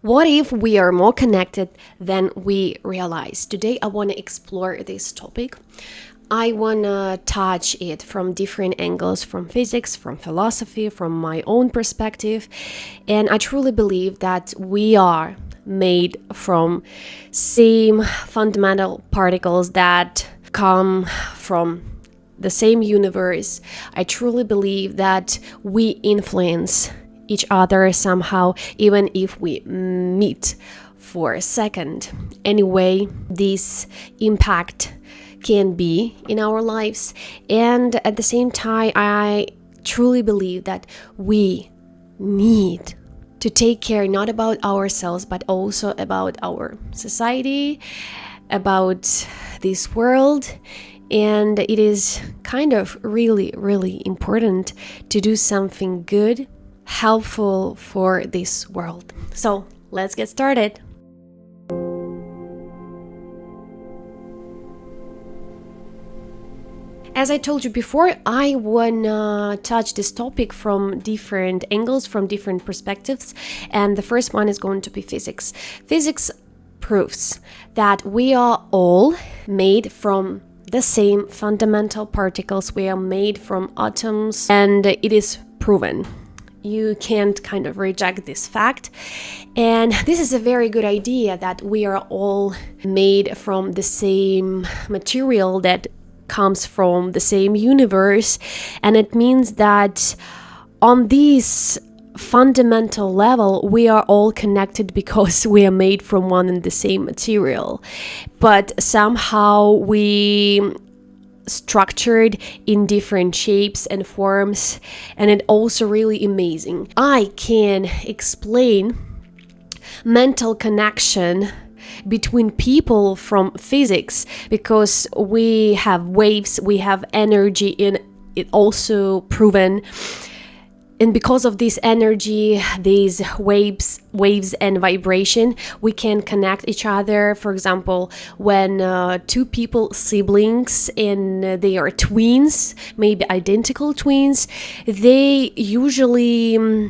What if we are more connected than we realize? Today, I want to explore this topic. I want to touch it from different angles, from physics, from philosophy, from my own perspective. And I truly believe that we are made from same fundamental particles that come from the same universe. I truly believe that we influence each other somehow, even if we meet for a second. Anyway, this impact can be in our lives, and at the same time, I truly believe that we need to take care not about ourselves but also about our society, about this world. And it is kind of really important to do something good, helpful for this world. So let's get started. As I told you before, I wanna touch this topic from different angles, from different perspectives, and the first one is going to be physics. Physics proves that we are all made from the same fundamental particles. We are made from atoms, and it is proven. You can't kind of reject this fact. And this is a very good idea that we are all made from the same material that comes from the same universe. And it means that on this fundamental level, we are all connected because we are made from one and the same material. But somehow we structured in different shapes and forms, and it also really amazing. I can explain mental connection between people from physics because we have waves, we have energy, and it also proven. And because of this energy, these waves and vibration, we can connect each other. For example, when two people, siblings, and they are twins, maybe identical twins, they usually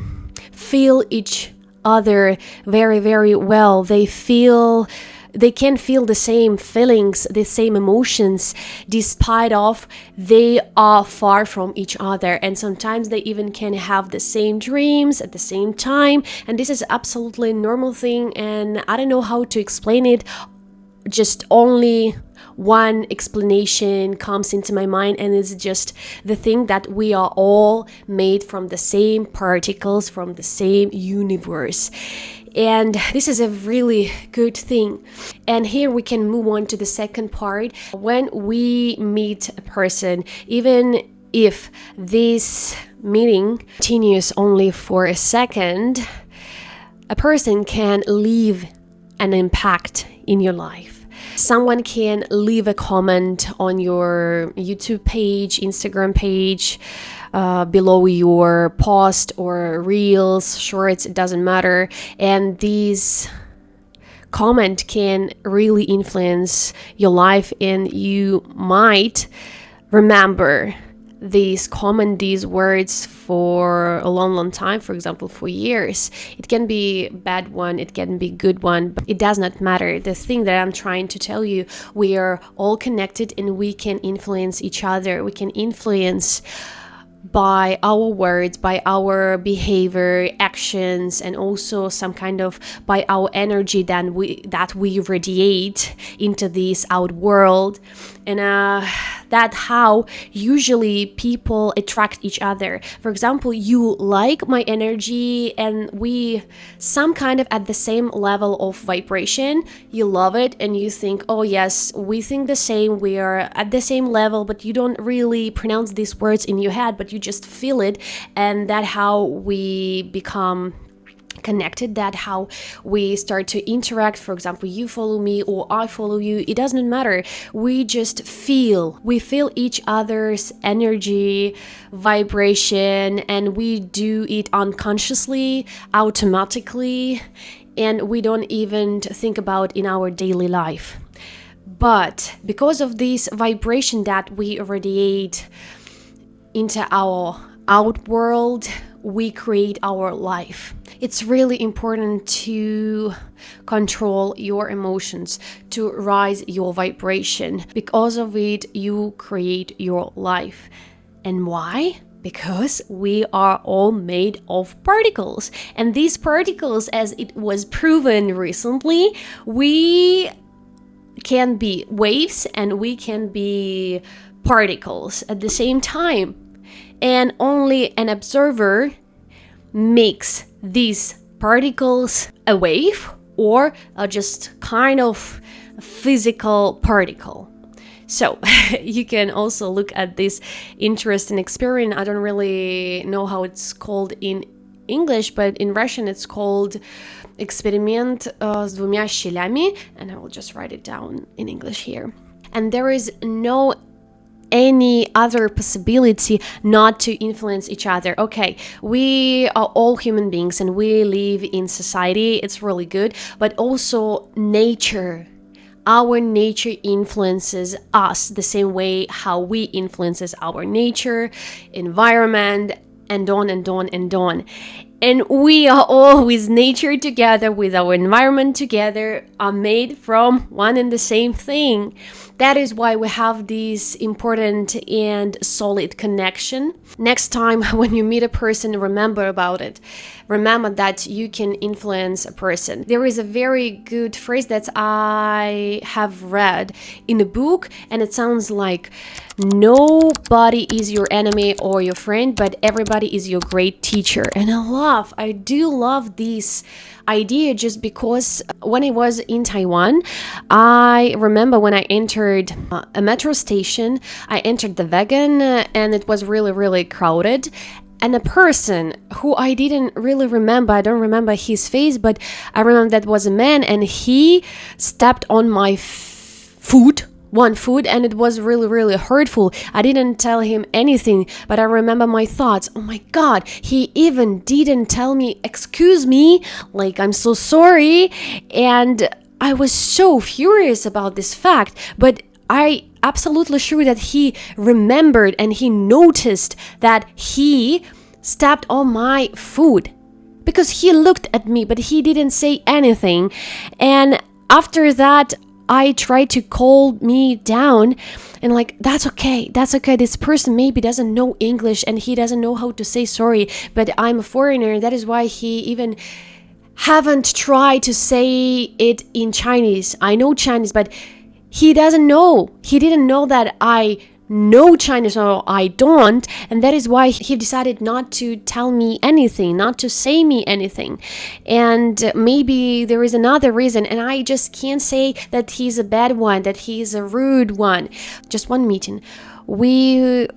feel each other very well. They can feel the same feelings, the same emotions, despite of they are far from each other. And sometimes they even can have the same dreams at the same time. And this is absolutely a normal thing. And I don't know how to explain it. Just only one explanation comes into my mind, and it's just the thing that we are all made from the same particles, from the same universe. And this is a really good thing. And here we can move on to the second part. When we meet a person, even if this meeting continues only for a second, a person can leave an impact in your life. Someone can leave a comment on your YouTube page, Instagram page, below your post or reels, shorts, it doesn't matter. And these comment can really influence your life, and you might remember these words for a long time, for example, for years. It can be bad one, it can be good one, but it does not matter. The thing that I'm trying to tell you, we are all connected and we can influence each other. We can influence by our words, by our behavior, actions, and also some kind of by our energy that we radiate into this out world. And that how usually people attract each other. For example, you like my energy and we some kind of at the same level of vibration. You love it and you think, oh yes, we think the same, we are at the same level, but you don't really pronounce these words in your head, but you just feel it. And that how we become connected, that how we start to interact. For example, you follow me or I follow you, it doesn't matter. We just feel each other's energy, vibration, and we do it unconsciously, automatically, and we don't even think about in our daily life. But because of this vibration that we radiate into our outworld, we create our life. It's really important to control your emotions, to rise your vibration. Because of it, you create your life. And why? Because we are all made of particles. And these particles, as it was proven recently, we can be waves and we can be particles at the same time. And only an observer makes these particles a wave or just kind of physical particle. So you can also look at this interesting experiment. I don't really know how it's called in English, but in Russian it's called Эксперимент с двумя щелями, and I will just write it down in English here. And there is no any other possibility not to influence each other. Okay, we are all human beings and we live in society. It's really good, but also nature. Our nature influences us the same way how we influences our nature, environment, and on and on and on. And we are all with nature together, with our environment together, are made from one and the same thing. That is why we have this important and solid connection. Next time when you meet a person, remember about it. Remember that you can influence a person. There is a very good phrase that I have read in a book, and it sounds like, nobody is your enemy or your friend, but everybody is your great teacher. And I do love this idea, just because when I was in Taiwan, I remember when I entered a metro station, I entered the wagon and it was really, really crowded. And a person who I didn't really remember, I don't remember his face, but I remember that was a man, and he stepped on my one foot, and it was really, really hurtful. I didn't tell him anything, but I remember my thoughts. Oh my God, he even didn't tell me, excuse me, like, I'm so sorry. And I was so furious about this fact, but I absolutely sure that he remembered and he noticed that he stepped on my foot, because he looked at me, but he didn't say anything. And after that, I tried to calm me down and like, that's okay. This person maybe doesn't know English and he doesn't know how to say sorry, but I'm a foreigner. That is why he even haven't tried to say it in Chinese. I know Chinese, but he doesn't know. He didn't know that I know Chinese or I don't, and that is why he decided not to tell me anything, not to say me anything. And maybe there is another reason, and I just can't say that he's a bad one, that he's a rude one. Just one meeting, we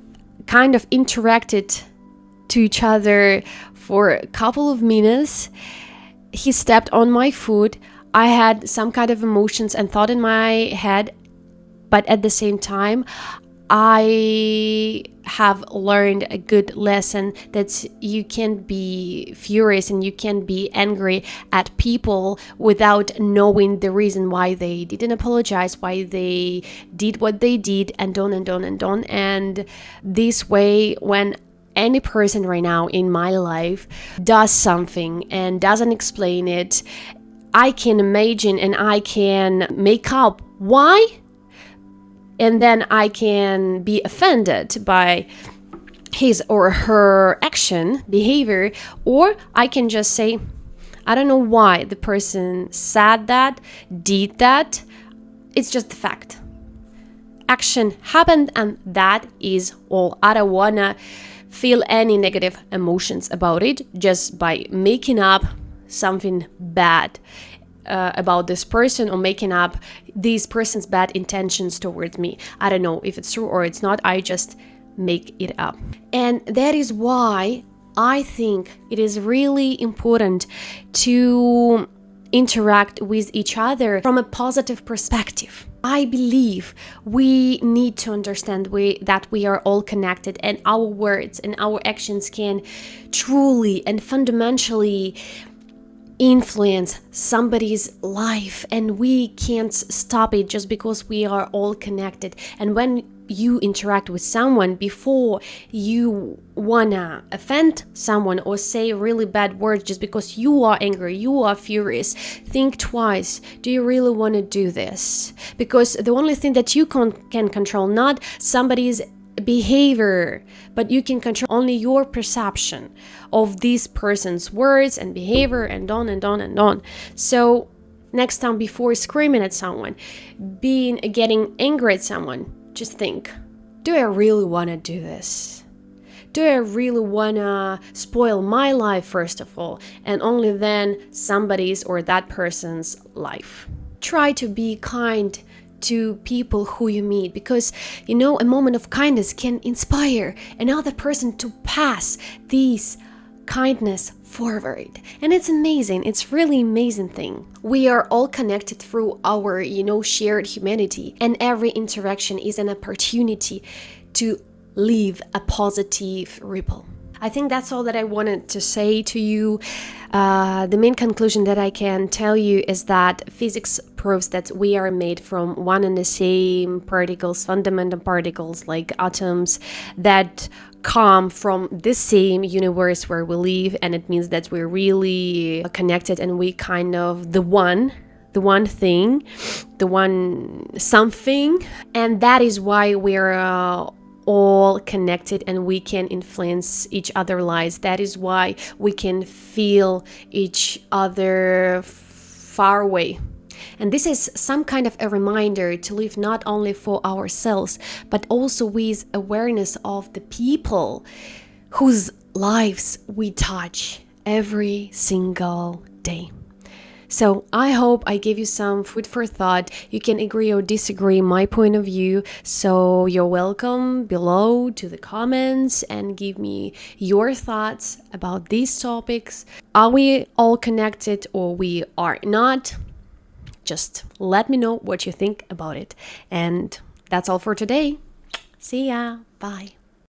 kind of interacted to each other for a couple of minutes. He stepped on my foot. I had some kind of emotions and thought in my head, but at the same time, I have learned a good lesson that you can be furious and you can be angry at people without knowing the reason why they didn't apologize, why they did what they did, and on and on and on. And this way, when any person right now in my life does something and doesn't explain it, I can imagine and I can make up why. And then I can be offended by his or her action, behavior, or I can just say, I don't know why the person said that, did that. It's just the fact. Action happened, and that is all. I don't wanna feel any negative emotions about it just by making up something bad about this person, or making up this person's bad intentions towards me. I don't know if it's true or it's not. I just make it up. And that is why I think it is really important to interact with each other from a positive perspective. I believe we need to understand that we are all connected, and our words and our actions can truly and fundamentally influence somebody's life, and we can't stop it just because we are all connected. And when you interact with someone, before you wanna offend someone or say really bad words just because you are angry, you are furious, think twice. Do you really want to do this? Because the only thing that you can control, not somebody's behavior, but you can control only your perception of this person's words and behavior, and on and on and on. So next time, before screaming at someone, getting angry at someone, just think, do I really want to do this? Do I really want to spoil my life first of all, and only then somebody's or that person's life? Try to be kind to people who you meet, because a moment of kindness can inspire another person to pass these kindness forward. And it's amazing. It's really amazing thing. We are all connected through our, shared humanity, and every interaction is an opportunity to leave a positive ripple. I think that's all that I wanted to say to you. The main conclusion that I can tell you is that physics proves that we are made from one and the same particles, fundamental particles like atoms, that come from the same universe where we live, and it means that we're really connected, and we kind of the one thing, the one something, and that is why we're all connected and we can influence each other's lives. That is why we can feel each other far away. And this is some kind of a reminder to live not only for ourselves, but also with awareness of the people whose lives we touch every single day. So I hope I gave you some food for thought. You can agree or disagree my point of view. So you're welcome below to the comments and give me your thoughts about these topics. Are we all connected or we are not? Just let me know what you think about it. And that's all for today. See ya. Bye.